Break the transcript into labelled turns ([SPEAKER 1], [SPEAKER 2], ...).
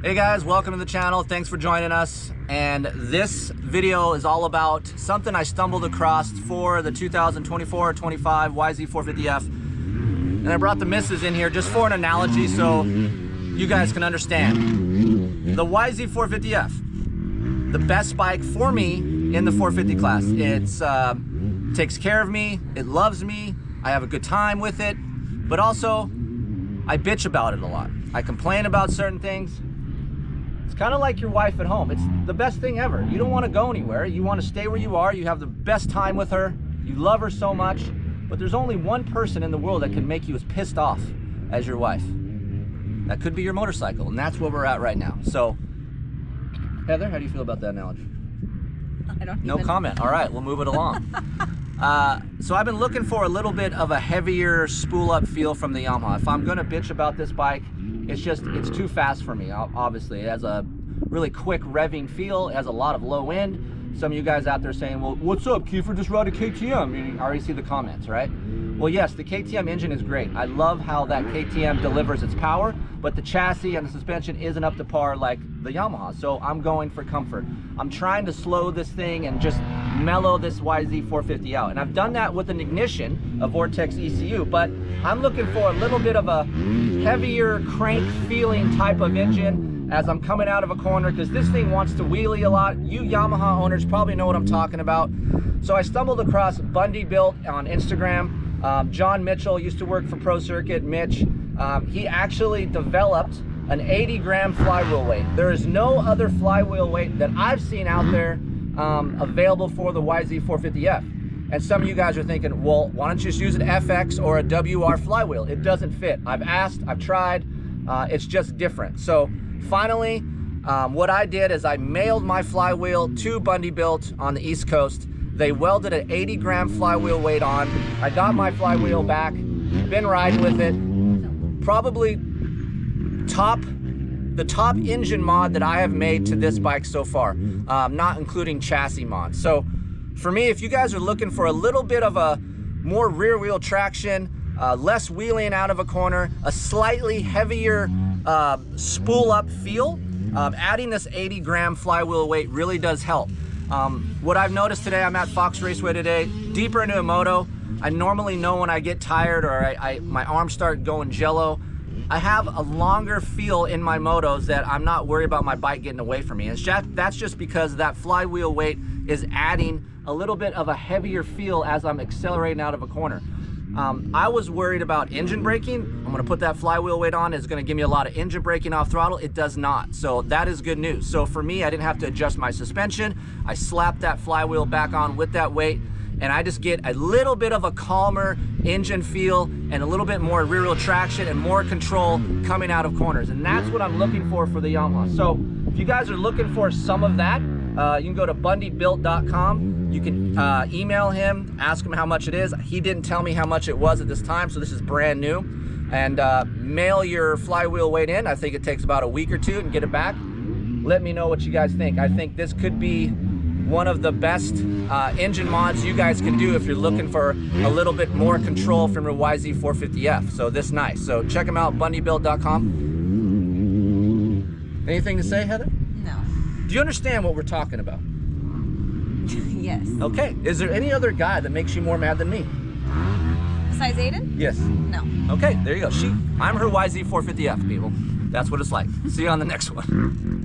[SPEAKER 1] Hey guys, welcome to the channel. Thanks for joining us. And this video is all about something I stumbled across for the 2024-25 YZ450F. And I brought the missus in here just for an analogy so you guys can understand. The YZ450F, the best bike for me in the 450 class. It's takes care of me, it loves me, I have a good time with it, but also I bitch about it a lot. I complain about certain things. It's kind of like your wife at home. It's the best thing ever. You don't want to go anywhere. You want to stay where you are. You have the best time with her. You love her so much. But there's only one person in the world that can make you as pissed off as your wife. That could be your motorcycle, and that's where we're at right now. So, Heather, how do you feel about that analogy? No comment. All right, we'll move it along. So I've been looking for a little bit of a heavier spool-up feel from the Yamaha. If I'm going to bitch about this bike, it's too fast for me, obviously. It has a really quick revving feel. It has a lot of low end. Some of you guys out there saying, well, what's up, Kiefer? Just ride a KTM. You already see the comments, right? Well, yes, the KTM engine is great. I love how that KTM delivers its power, but the chassis and the suspension isn't up to par like the Yamaha. So I'm going for comfort. I'm trying to slow this thing and just mellow this YZ450 out. And I've done that with an ignition, a Vortex ECU, but I'm looking for a little bit of a heavier crank feeling type of engine as I'm coming out of a corner, because this thing wants to wheelie a lot. You Yamaha owners probably know what I'm talking about. So I stumbled across Bundy Built on Instagram. John Mitchell used to work for Pro Circuit. Mitch, he actually developed an 80-gram flywheel weight. There is no other flywheel weight that I've seen out there available for the YZ450F. And some of you guys are thinking, well, why don't you just use an FX or a WR flywheel? It doesn't fit. I've asked, I've tried, it's just different. So finally, what I did is I mailed my flywheel to Bundy Built on the East Coast. They welded an 80-gram flywheel weight on. I got my flywheel back, been riding with it. Probably the top engine mod that I have made to this bike so far, not including chassis mods. So for me, if you guys are looking for a little bit of a more rear wheel traction, less wheeling out of a corner, a slightly heavier spool up feel, adding this 80-gram flywheel weight really does help. What I've noticed today, I'm at Fox Raceway today, deeper into a moto. I normally know when I get tired or my arms start going jello. I have a longer feel in my motos that I'm not worried about my bike getting away from me. And that's just because that flywheel weight is adding a little bit of a heavier feel as I'm accelerating out of a corner. I was worried about engine braking. I'm gonna put that flywheel weight on. It's gonna give me a lot of engine braking off throttle. It does not. So that is good news. So for me, I didn't have to adjust my suspension. I slapped that flywheel back on with that weight, and I just get a little bit of a calmer engine feel and a little bit more rear wheel traction and more control coming out of corners. And that's what I'm looking for the Yamaha. So if you guys are looking for some of that, you can go to bundybuilt.com. You can email him, ask him how much it is. He didn't tell me how much it was at this time, so this is brand new. And mail your flywheel weight in. I think it takes about a week or two and get it back. Let me know what you guys think. I think this could be one of the best engine mods you guys can do if you're looking for a little bit more control from your YZ450F. So this nice. So check them out, bundybuilt.com. Anything to say, Heather?
[SPEAKER 2] No.
[SPEAKER 1] Do you understand what we're talking about?
[SPEAKER 2] Yes.
[SPEAKER 1] Okay. Is there any other guy that makes you more mad than me?
[SPEAKER 2] Besides Aiden?
[SPEAKER 1] Yes.
[SPEAKER 2] No.
[SPEAKER 1] Okay, there you go. I'm her YZ450F, people. That's what it's like. See you on the next one.